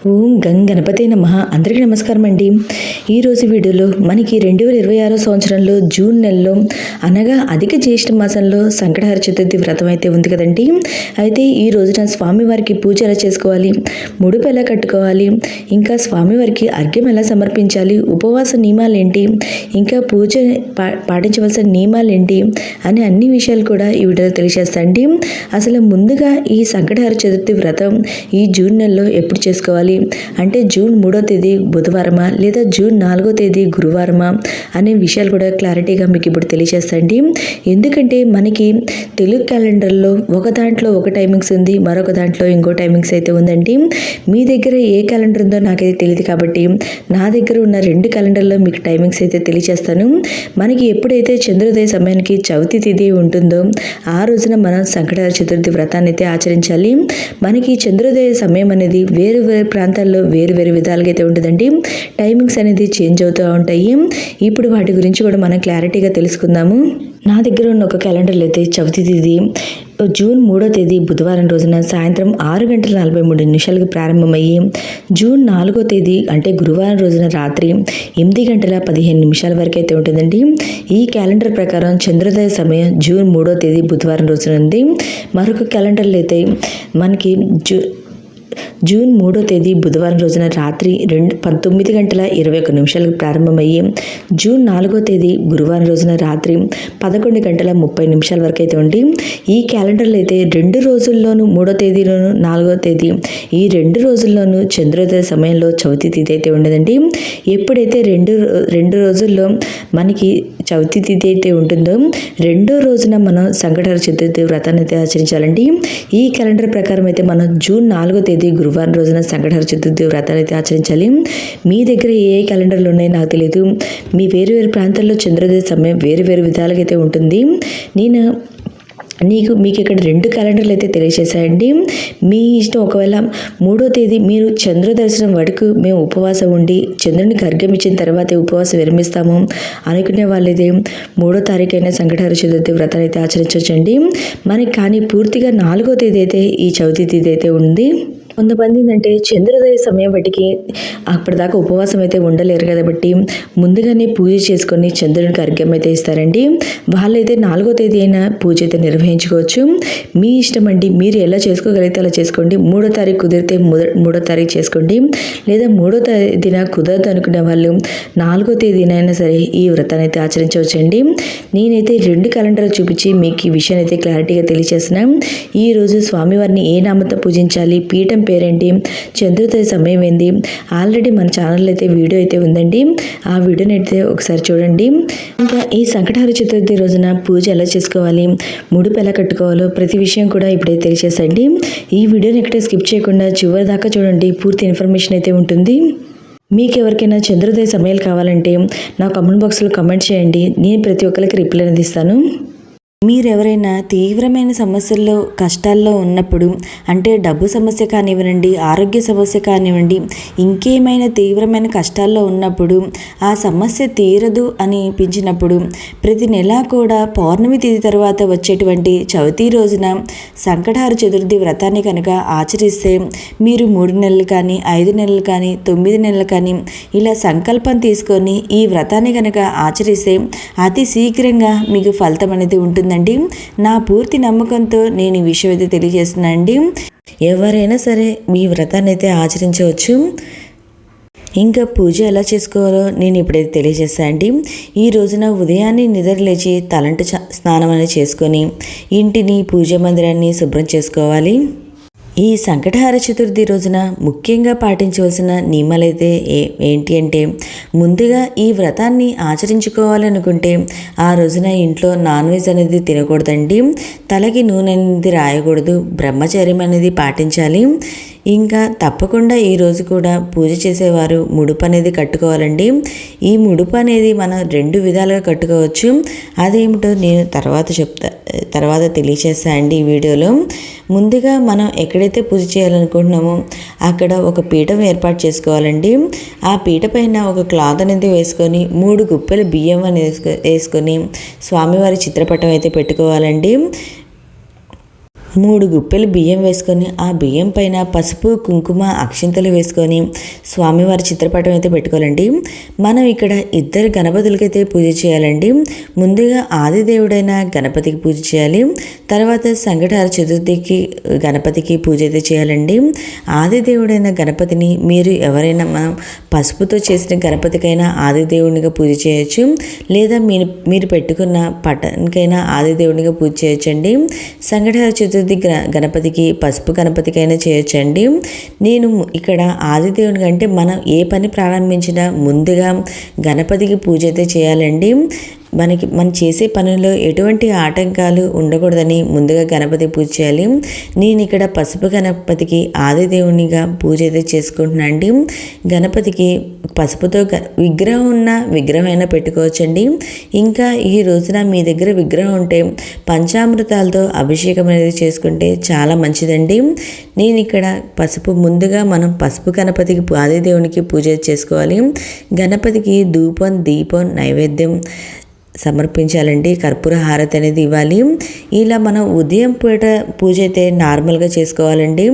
ఓం గణపతే నమః. అందరికీ నమస్కారం అండి. ఈరోజు వీడియోలో మనకి 2026 సంవత్సరంలో జూన్ నెలలో అనగా అధిక జ్యేష్ఠ మాసంలో సంకటహర చతుర్థి వ్రతం అయితే ఉంది కదండి. అయితే ఈ రోజున స్వామివారికి పూజ ఎలా చేసుకోవాలి, ముడుపు ఎలా కట్టుకోవాలి, ఇంకా స్వామివారికి అర్ఘ్యం ఎలా సమర్పించాలి, ఉపవాస నియమాలు ఏంటి, ఇంకా పూజ పాటించవలసిన నియమాలు ఏంటి అని అన్ని విషయాలు కూడా ఈ వీడియోలో తెలియజేస్తాండి. అసలు ముందుగా ఈ సంకటహర చతుర్థి వ్రతం ఈ జూన్ నెలలో ఎప్పుడు చేసుకోవాలి అంటే జూన్ 3వ తేదీ బుధవారమా లేదా జూన్ 4వ తేదీ గురువారమా అనే విషయాలు కూడా క్లారిటీగా మీకు ఇప్పుడు తెలియజేస్తాండి. ఎందుకంటే మనకి తెలుగు క్యాలెండర్లో ఒక దాంట్లో ఒక టైమింగ్స్ ఉంది, మరొక దాంట్లో ఇంకో టైమింగ్స్ అయితే ఉందండి. మీ దగ్గర ఏ క్యాలెండర్ ఉందో నాకైతే తెలియదు కాబట్టి నా దగ్గర ఉన్న 2 క్యాలెండర్లో మీకు టైమింగ్స్ అయితే తెలియజేస్తాను. మనకి ఎప్పుడైతే చంద్రోదయ సమయానికి చవితి తిథి ఉంటుందో ఆ రోజున మనం సంకటహర చతుర్థి వ్రతాన్ని అయితే ఆచరించాలి. మనకి చంద్రోదయ సమయం అనేది వేరు వేరు ప్రాంతాల్లో వేరు వేరు విధాలుగా అయితే ఉంటుందండి. టైమింగ్స్ అనేది చేంజ్ అవుతూ ఉంటాయి. ఇప్పుడు వాటి గురించి కూడా మనం క్లారిటీగా తెలుసుకుందాము. నా దగ్గర ఉన్న ఒక క్యాలెండర్లో అయితే చవితి తిథి జూన్ 3వ తేదీ బుధవారం రోజున సాయంత్రం 6:43 ప్రారంభమయ్యి జూన్ 4వ తేదీ అంటే గురువారం రోజున రాత్రి 8:15 వరకు అయితే ఉంటుందండి. ఈ క్యాలెండర్ ప్రకారం చంద్రోదయ సమయం జూన్ 3వ తేదీ బుధవారం రోజున ఉంది. మరొక క్యాలెండర్లో అయితే మనకి జూన్ 3వ తేదీ బుధవారం రోజున రాత్రి 19:21 ప్రారంభమయ్యి జూన్ 4వ తేదీ గురువారం రోజున రాత్రి 11:30 వరకు అయితే ఉండి ఈ క్యాలెండర్లో అయితే 2 రోజుల్లోనూ 3వ తేదీలోను 4వ తేదీ ఈ 2 రోజుల్లోనూ చంద్రోదయ సమయంలో చవితి తిథి అయితే ఉండదండి. ఎప్పుడైతే రెండు రోజుల్లో మనకి చవితి తిథి అయితే ఉంటుందో 2వ రోజున మనం సంకటహర చతుర్థి వ్రతాన్ని అయితే ఆచరించాలండి. ఈ క్యాలెండర్ ప్రకారం అయితే మనం జూన్ 4వ తేదీ గురువారం రోజున సంకటహర చతుర్థి వ్రతాన్ని అయితే ఆచరించాలి. మీ దగ్గర ఏ క్యాలెండర్లు ఉన్నాయో నాకు తెలియదు. మీ వేరు వేరు ప్రాంతాల్లో చంద్రోదయ సమయం వేరు వేరు విధాలుగా అయితే ఉంటుంది. మీకు ఇక్కడ 2 క్యాలెండర్లు అయితే తెలియజేశాయండి. మీ ఇష్టం. ఒకవేళ 3వ తేదీ మీరు చంద్ర దర్శనం వరకు మేము ఉపవాసం ఉండి చంద్రునికి అర్ఘ్యం ఇచ్చిన తర్వాతే ఉపవాసం విరమిస్తాము అనుకునే వాళ్ళైతే 3వ తారీఖు అయినా సంకటహర చతుర్థి వ్రతాన్ని అయితే ఆచరించవచ్చండి. మనకి కానీ పూర్తిగా 4వ తేదీ అయితే ఈ చవితి తిథి అయితే ఉంది. కొంతమంది ఏంటంటే చంద్రోదయ సమయం బట్టికి అప్పటిదాకా ఉపవాసం అయితే ఉండలేరు కాబట్టి ముందుగానే పూజ చేసుకొని చంద్రునికి అర్ఘ్యం అయితే ఇస్తారండి. వాళ్ళైతే 4వ తేదీ అయినా పూజ అయితే నిర్వహించుకోవచ్చు. మీ ఇష్టం అండి. మీరు ఎలా చేసుకోగలిగితే అలా చేసుకోండి. 3వ తారీఖు కుదిరితే 3వ తారీఖు చేసుకోండి. లేదా 3వ తేదీన కుదరదు అనుకునే వాళ్ళు 4వ తేదీనైనా సరే ఈ వ్రతాన్ని అయితే ఆచరించవచ్చండి. నేనైతే 2 క్యాలెండర్లు చూపించి మీకు ఈ విషయాన్ని అయితే క్లారిటీగా తెలియజేస్తున్నాను. ఈరోజు స్వామివారిని ఏ నామంతో పూజించాలి, పీఠం పేరేంటి, చంద్రోదయ సమయం ఏంది, ఆల్రెడీ మన ఛానల్లో అయితే వీడియో అయితే ఉందండి. ఆ వీడియోని అయితే ఒకసారి చూడండి. ఇంకా ఈ సంకటహర చతుర్థి రోజున పూజ ఎలా చేసుకోవాలి, ముడుపు ఎలా కట్టుకోవాలో ప్రతి విషయం కూడా ఇప్పుడైతే తెలియజేసండి. ఈ వీడియోని ఎక్కడే స్కిప్ చేయకుండా చివరి దాకా చూడండి. పూర్తి ఇన్ఫర్మేషన్ అయితే ఉంటుంది. మీకు ఎవరికైనా చంద్రోదయ సమయాలు కావాలంటే నా కామెంట్ బాక్స్లో కామెంట్ చేయండి. నేను ప్రతి ఒక్కరికి రిప్లై అనేది ఇస్తాను. మీరెవరైనా తీవ్రమైన సమస్యల్లో కష్టాల్లో ఉన్నప్పుడు అంటే డబ్బు సమస్య కానివ్వండి, ఆరోగ్య సమస్య కానివ్వండి, ఇంకేమైనా తీవ్రమైన కష్టాల్లో ఉన్నప్పుడు ఆ సమస్య తీరదు అని అనిపించినప్పుడు ప్రతి నెల కూడా పౌర్ణమి తిథి తర్వాత వచ్చేటువంటి చవితి రోజున సంకటహర చతుర్థి వ్రతాన్ని కనుక ఆచరిస్తే మీరు 3 నెలలు కానీ 5 నెలలు కానీ 9 నెలలు కానీ ఇలా సంకల్పం తీసుకొని ఈ వ్రతాన్ని కనుక ఆచరిస్తే అతి శీఘ్రంగా మీకు ఫలితం అనేది ఉంటుంది. నా పూర్తి నమ్మకంతో నేను ఈ విషయం అయితే తెలియజేస్తున్నానండి. ఎవరైనా సరే మీ వ్రతాన్ని అయితే ఆచరించవచ్చు. ఇంకా పూజ ఎలా చేసుకోవాలో నేను ఇప్పుడైతే తెలియజేస్తానండి. ఈ రోజున ఉదయాన్నే నిద్రలేచి తలంటు స్నానం అనేది చేసుకొని ఇంటిని పూజా మందిరాన్ని శుభ్రం చేసుకోవాలి. ఈ సంకటహర చతుర్థి రోజున ముఖ్యంగా పాటించవలసిన నియమాలైతే ఏంటి అంటే ముందుగా ఈ వ్రతాన్ని ఆచరించుకోవాలనుకుంటే ఆ రోజున ఇంట్లో నాన్ వెజ్ అనేది తినకూడదండి. తలకి నూనె అనేది రాయకూడదు. బ్రహ్మచర్యం అనేది పాటించాలి. ఇంకా తప్పకుండా ఈరోజు కూడా పూజ చేసేవారు ముడుపు అనేది కట్టుకోవాలండి. ఈ ముడుపు అనేది మనం 2 విధాలుగా కట్టుకోవచ్చు. అదేమిటో నేను తర్వాత తెలియచేస్తాను అండి ఈ వీడియోలో. ముందుగా మనం ఎక్కడైతే పూజ చేయాలనుకుంటున్నామో అక్కడ ఒక పీఠం ఏర్పాటు చేసుకోవాలండి. ఆ పీట పైన ఒక క్లాత్ అనేది వేసుకొని 3 గుప్పెలు బియ్యం అనేది వేసుకొని స్వామివారి చిత్రపటం అయితే పెట్టుకోవాలండి. 3 గుప్పెలు బియ్యం వేసుకొని ఆ బియ్యం పైన పసుపు కుంకుమ అక్షింతలు వేసుకొని స్వామివారి చిత్రపటం అయితే పెట్టుకోవాలండి. మనం ఇక్కడ 2 గణపతులకైతే పూజ చేయాలండి. ముందుగా ఆదిదేవుడైన గణపతికి పూజ చేయాలి. తర్వాత సంకటహర చతుర్థికి గణపతికి పూజ అయితే చేయాలండి. ఆదిదేవుడైన గణపతిని మీరు ఎవరైనా మనం పసుపుతో చేసిన గణపతికైనా ఆదిదేవునిగా పూజ చేయొచ్చు, లేదా మీరు పెట్టుకున్న పటానికైనా ఆదిదేవునిగా పూజ చేయొచ్చండి. సంకటహర చతుర్థి గణపతికి పసుపు గణపతికైనా చేయొచ్చండి. నేను ఇక్కడ ఆదిదేవుని కంటే మనం ఏ పని ప్రారంభించినా ముందుగా గణపతికి పూజ అయితే చేయాలండి. మనం చేసే పనుల్లో ఎటువంటి ఆటంకాలు ఉండకూడదని ముందుగా గణపతి పూజ చేయాలి. నేను ఇక్కడ పసుపు గణపతికి ఆదిదేవునిగా పూజ అయితే చేసుకుంటున్నాను అండి. గణపతికి పసుపుతో విగ్రహం ఉన్న విగ్రహం అయినా పెట్టుకోవచ్చండి. ఇంకా ఈ రోజున మీ దగ్గర విగ్రహం ఉంటే పంచామృతాలతో అభిషేకం అనేది చేసుకుంటే చాలా మంచిదండి. నేను ఇక్కడ ముందుగా మనం పసుపు గణపతికి ఆదిదేవునికి పూజ చేసుకోవాలి. గణపతికి ధూపం దీపం నైవేద్యం సమర్పించాలండి. కర్పూర హారతి అనేది ఇవ్వాలి. ఇలా మనం ఉదయం పూట పూజ అయితే నార్మల్గా చేసుకోవాలండి.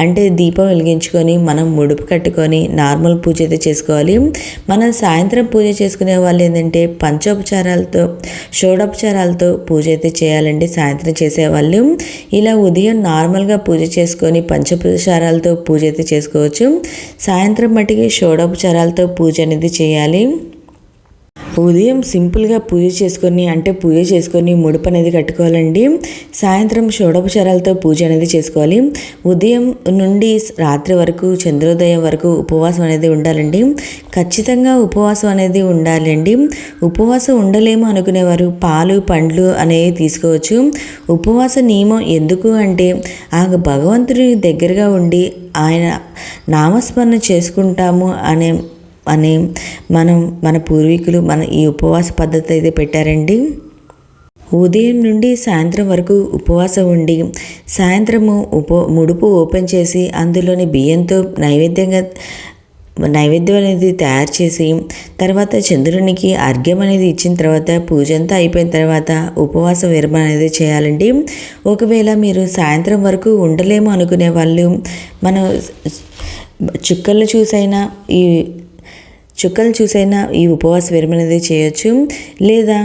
అంటే దీపం వెలిగించుకొని మనం ముడుపు కట్టుకొని నార్మల్ పూజ అయితే చేసుకోవాలి. మనం సాయంత్రం పూజ చేసుకునే వాళ్ళు ఏంటంటే పంచోపచారాలతో షోడోపచారాలతో పూజ అయితే చేయాలండి. సాయంత్రం చేసేవాళ్ళు ఇలా ఉదయం నార్మల్గా పూజ చేసుకొని పంచోపచారాలతో పూజ అయితే చేసుకోవచ్చు. సాయంత్రం మట్టికి షోడోపచారాలతో పూజ అనేది చేయాలి. ఉదయం సింపుల్గా పూజ చేసుకొని ముడుపు అనేది కట్టుకోవాలండి. సాయంత్రం షోడోపచారాలతో పూజ అనేది చేసుకోవాలి. ఉదయం నుండి రాత్రి వరకు చంద్రోదయం వరకు ఉపవాసం అనేది ఉండాలండి. ఖచ్చితంగా ఉపవాసం అనేది ఉండాలండి. ఉపవాసం ఉండలేము అనుకునేవారు పాలు పండ్లు అనేవి తీసుకోవచ్చు. ఉపవాస నియమం ఎందుకు అంటే ఆ భగవంతుడి దగ్గరగా ఉండి ఆయన నామస్మరణ చేసుకుంటాము అని మన పూర్వీకులు ఈ ఉపవాస పద్ధతి అయితే పెట్టారండి. ఉదయం నుండి సాయంత్రం వరకు ఉపవాసం ఉండి సాయంత్రము ముడుపు ఓపెన్ చేసి అందులోని బియ్యంతో నైవేద్యం అనేది తయారు చేసి తర్వాత చంద్రునికి అర్ఘ్యం అనేది ఇచ్చిన తర్వాత పూజ అంతా అయిపోయిన తర్వాత ఉపవాస విరమణ అనేది చేయాలండి. ఒకవేళ మీరు సాయంత్రం వరకు ఉండలేము అనుకునే వాళ్ళు మనం చుక్కలు చూసైనా ఈ ఉపవాస విరమణ అనేది చేయొచ్చు. లేదా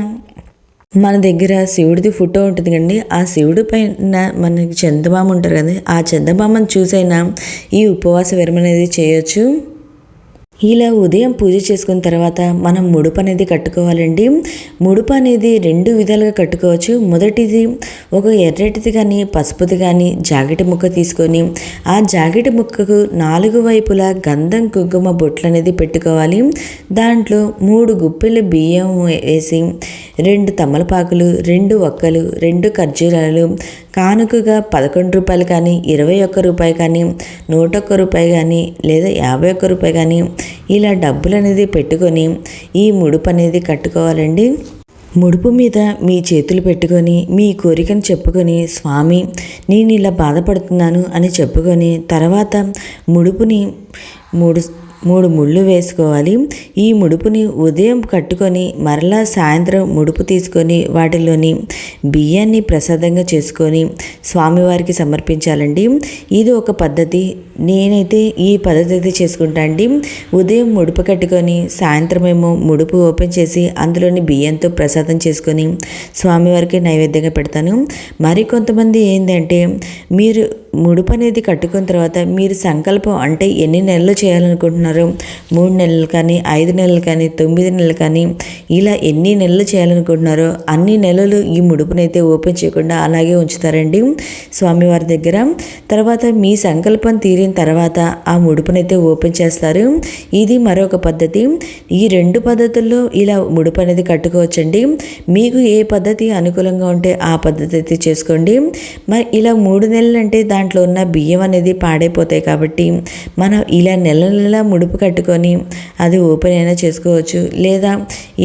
మన దగ్గర శివుడిది ఫోటో ఉంటుంది కండి, ఆ శివుడి పైన మనకి చందమామ ఉంటారు కదా, ఆ చందమామను చూసైనా ఈ ఉపవాస విరమణ అనేది చేయొచ్చు. ఇలా ఉదయం పూజ చేసుకున్న తర్వాత మనం ముడుపు అనేది కట్టుకోవాలండి. ముడుపు అనేది 2 విధాలుగా కట్టుకోవచ్చు. మొదటిది ఒక ఎర్రటిది కానీ పసుపుది కానీ జాకెట్ ముక్క తీసుకొని ఆ జాకెట్ ముక్కకు 4 వైపులా గంధం కుంకుమ బొట్లు అనేది పెట్టుకోవాలి. దాంట్లో 3 గుప్పెలు బియ్యం వేసి 2 తమలపాకులు 2 ఒక్కలు 2 ఖర్జూరాలు కానుకగా 11 రూపాయలు కానీ 21 రూపాయి కానీ 101 రూపాయి కానీ లేదా 51 రూపాయి కానీ ఇలా డబ్బులు అనేది పెట్టుకొని ఈ ముడుపు అనేది కట్టుకోవాలండి. ముడుపు మీద మీ చేతులు పెట్టుకొని మీ కోరికను చెప్పుకొని స్వామి నేను ఇలా బాధపడుతున్నాను అని చెప్పుకొని తర్వాత ముడుపుని 3 ముళ్ళు వేసుకోవాలి. ఈ ముడుపుని ఉదయం కట్టుకొని మరలా సాయంత్రం ముడుపు తీసుకొని వాటిలోని బియ్యాన్ని ప్రసాదంగా చేసుకొని స్వామివారికి సమర్పించాలండి. ఇది ఒక పద్ధతి. నేనైతే ఈ పద్ధతి అయితే చేసుకుంటా అండి. ఉదయం ముడుపు కట్టుకొని సాయంత్రం ఏమో ముడుపు ఓపెన్ చేసి అందులోని బియ్యంతో ప్రసాదం చేసుకొని స్వామివారికి నైవేద్యంగా పెడతాను. మరి కొంతమంది ఏంటంటే మీరు ముడుపు అనేది కట్టుకున్న తర్వాత మీరు సంకల్పం అంటే ఎన్ని నెలలు చేయాలనుకుంటున్నారో 3 నెలలు కానీ 5 నెలలు కానీ 9 నెలలు కానీ ఇలా ఎన్ని నెలలు చేయాలనుకుంటున్నారో అన్ని నెలలు ఈ ముడుపునైతే ఓపెన్ చేయకుండా అలాగే ఉంచుతారండి స్వామివారి దగ్గర. తర్వాత మీ సంకల్పం తీరిన తర్వాత ఆ ముడుపునైతే ఓపెన్ చేస్తారు. ఇది మరొక పద్ధతి. ఈ 2 పద్ధతుల్లో ఇలా ముడుపు అనేది కట్టుకోవచ్చండి. మీకు ఏ పద్ధతి అనుకూలంగా ఉంటే ఆ పద్ధతి అయితే చేసుకోండి. మరి ఇలా 3 నెలలు అంటే దాంట్లో ఉన్న బియ్యం అనేది పాడైపోతాయి కాబట్టి మనం ఇలా నెల ముడుపు కట్టుకొని అది ఓపెన్ అయినా చేసుకోవచ్చు. లేదా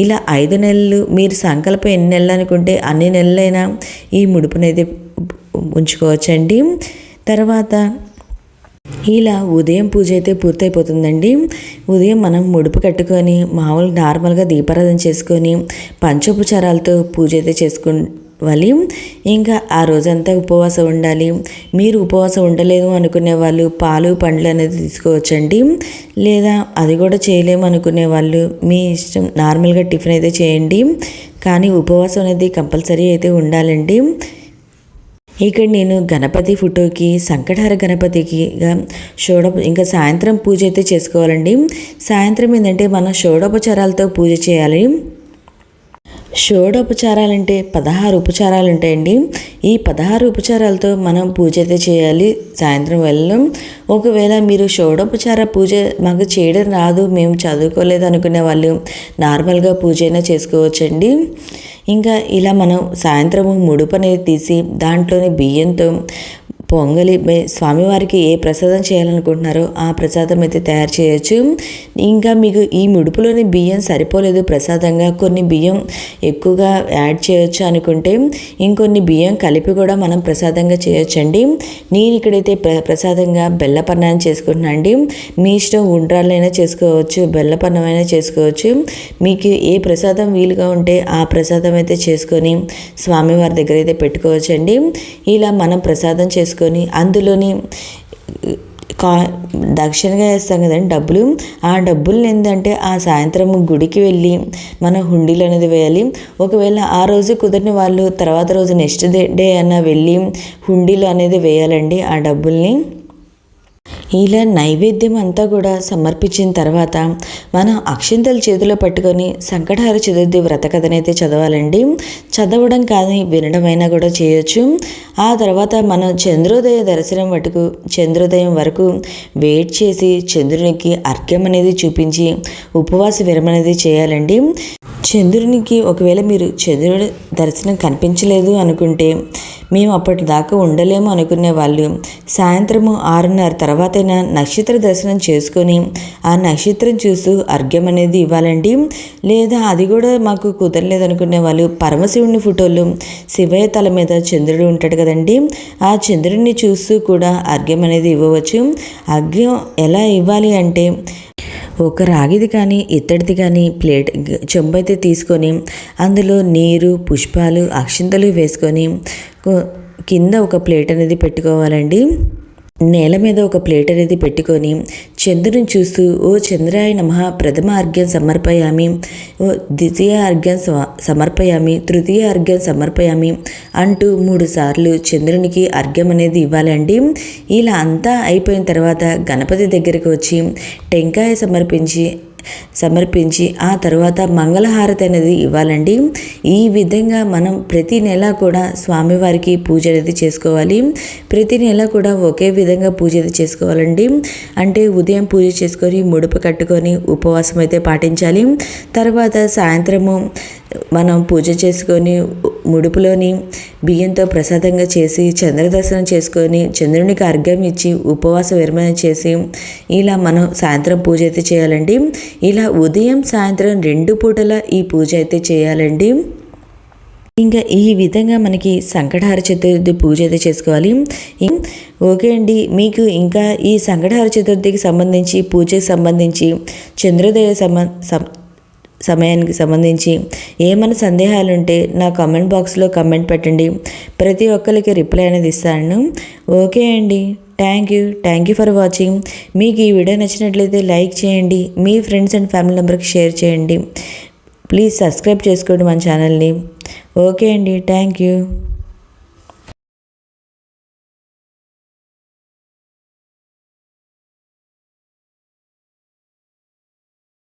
ఇలా 5 నెలలు మీరు సంకల్పం ఎన్ని నెలలు అనుకుంటే అన్ని నెలలైనా ఈ ముడుపునైతే ఉంచుకోవచ్చండి. తర్వాత ఇలా ఉదయం పూజ అయితే పూర్తయిపోతుందండి. ఉదయం మనం ముడుపు కట్టుకొని నార్మల్గా దీపారాధన చేసుకొని పంచోపచారాలతో పూజ అయితే చేసుకోవాలి. ఇంకా ఆ రోజంతా ఉపవాసం ఉండాలి. మీరు ఉపవాసం ఉండలేదు అనుకునే వాళ్ళు పాలు పండ్లు అనేది తీసుకోవచ్చండి. లేదా అది కూడా చేయలేము అనుకునే వాళ్ళు మీ ఇష్టం, నార్మల్గా టిఫిన్ అయితే చేయండి. కానీ ఉపవాసం అనేది కంపల్సరీ అయితే ఉండాలండి. ఇక్కడ నేను గణపతి ఫోటోకి సంకటహర గణపతికిగా ఇంకా సాయంత్రం పూజ అయితే చేసుకోవాలండి. సాయంత్రం ఏంటంటే మనం షోడోపచారాలతో పూజ చేయాలి. షోడోపచారాలంటే 16 ఉపచారాలు ఉంటాయండి. ఈ 16 ఉపచారాలతో మనం పూజ అయితే చేయాలి సాయంత్రం వేళలో. ఒకవేళ మీరు షోడోపచార పూజ మాకు చేయడం రాదు, మేము చదువుకోలేదు అనుకునే వాళ్ళు నార్మల్గా పూజ అయినా చేసుకోవచ్చండి. ఇంకా ఇలా మనం సాయంత్రము ముడుపు అనేది తీసి దాంట్లోని బియ్యంతో పొంగలి స్వామివారికి ఏ ప్రసాదం చేయాలనుకుంటున్నారో ఆ ప్రసాదం అయితే తయారు చేయొచ్చు. ఇంకా మీకు ఈ ముడుపులోని బియ్యం సరిపోలేదు ప్రసాదంగా, కొన్ని బియ్యం ఎక్కువగా యాడ్ చేయొచ్చు అనుకుంటే ఇంకొన్ని బియ్యం కలిపి కూడా మనం ప్రసాదంగా చేయొచ్చండి. నేను ఇక్కడైతే ప్రసాదంగా బెల్లపన్నాన్ని చేసుకుంటున్నాను అండి. మీ ఇష్టం ఉండ్రాలైనా చేసుకోవచ్చు, బెల్లపన్నమైనా చేసుకోవచ్చు. మీకు ఏ ప్రసాదం వీలుగా ఉంటే ఆ ప్రసాదం అయితే చేసుకొని స్వామివారి దగ్గర అయితే పెట్టుకోవచ్చండి. ఇలా మనం ప్రసాదం చేసుకొని అందులోని దక్షిణగా వేస్తాం కదండి డబ్బులు, ఆ డబ్బులు ఏంటంటే ఆ సాయంత్రం గుడికి వెళ్ళి మన హుండీలు అనేది వేయాలి. ఒకవేళ ఆ రోజు కుదిరిన వాళ్ళు తర్వాత రోజు నెక్స్ట్ డే అన్న వెళ్ళి హుండీలు అనేది వేయాలండి ఆ డబ్బుల్ని. ఇలా నైవేద్యం అంతా కూడా సమర్పించిన తర్వాత మనం అక్షింతలు చేతిలో పట్టుకొని సంకటహర చతుర్థి వ్రత కథనైతే చదవాలండి. చదవడం కానీ వినడమైనా కూడా చేయొచ్చు. ఆ తర్వాత మనం చంద్రోదయం వరకు వెయిట్ చేసి చంద్రునికి అర్ఘ్యం అనేది చూపించి ఉపవాస విరమణ అనేది చేయాలండి. చంద్రునికి ఒకవేళ మీరు చంద్రుడి దర్శనం కనిపించలేదు అనుకుంటే మేము అప్పటిదాకా ఉండలేము అనుకునే వాళ్ళు సాయంత్రము 6:30 తర్వాతైనా నక్షత్ర దర్శనం చేసుకొని ఆ నక్షత్రం చూస్తూ అర్ఘ్యం అనేది ఇవ్వాలండి. లేదా అది కూడా మాకు కుదరలేదు అనుకునే వాళ్ళు పరమశివుని ఫోటోలు శివయ్య తల మీద చంద్రుడు ఉంటాడు కదండి, ఆ చంద్రుడిని చూస్తూ కూడా అర్ఘ్యం అనేది ఇవ్వవచ్చు. అర్ఘ్యం ఎలా ఇవ్వాలి అంటే ఒక రాగిది కానీ ఇత్తడిది కానీ చెంబు అయితే తీసుకొని అందులో నీరు, పుష్పాలు, అక్షింతలు వేసుకొని కింద ఒక ప్లేట్ అనేది పెట్టుకోవాలండి. నేల మీద ఒక ప్లేట్ అనేది పెట్టుకొని చంద్రుని చూస్తూ ఓ చంద్రాయ నమః ప్రథమ అర్ఘ్యం సమర్పయామి, ఓ ద్వితీయ అర్ఘ్యం సమర్పయామి, తృతీయ అర్ఘ్యం సమర్పయామి అంటూ 3 సార్లు చంద్రునికి అర్ఘ్యం అనేది ఇవ్వాలండి. ఇలా అంతా అయిపోయిన తర్వాత గణపతి దగ్గరికి వచ్చి టెంకాయ సమర్పించి ఆ తర్వాత మంగళహారతి అనేది ఇవ్వాలండి. ఈ విధంగా మనం ప్రతి నెల కూడా స్వామివారికి పూజ అనేది చేసుకోవాలి. ప్రతి నెల కూడా ఒకే విధంగా పూజ అయితే చేసుకోవాలండి. అంటే ఉదయం పూజ చేసుకొని ముడుపు కట్టుకొని ఉపవాసం అయితే పాటించాలి. తర్వాత సాయంత్రము మనం పూజ చేసుకొని ముడుపులోని బియ్యంతో ప్రసాదంగా చేసి చంద్రదర్శనం చేసుకొని చంద్రునికి అర్ఘ్యం ఇచ్చి ఉపవాస విరమణ చేసి ఇలా మనం సాయంత్రం పూజ అయితే చేయాలండి. ఇలా ఉదయం సాయంత్రం 2 పూటల ఈ పూజ అయితే చేయాలండి. ఇంకా ఈ విధంగా మనకి సంకటహర చతుర్థి పూజ అయితే చేసుకోవాలి. ఓకే అండి, మీకు ఇంకా ఈ సంకటహర చతుర్థికి సంబంధించి పూజకి సంబంధించి చంద్రోదయ సమయానికి సంబంధించి ఏమైనా సందేహాలు ఉంటే నా కామెంట్ బాక్స్లో కామెంట్ పెట్టండి. ప్రతి ఒక్కరికి రిప్లై అనేది ఇస్తాను. ఓకే అండి, థ్యాంక్ యూ ఫర్ వాచింగ్. మీకు ఈ వీడియో నచ్చినట్లయితే లైక్ చేయండి, మీ ఫ్రెండ్స్ అండ్ ఫ్యామిలీ మెంబర్కి షేర్ చేయండి. ప్లీజ్ సబ్స్క్రైబ్ చేసుకోండి మన ఛానల్ని. ఓకే అండి, థ్యాంక్ యూ.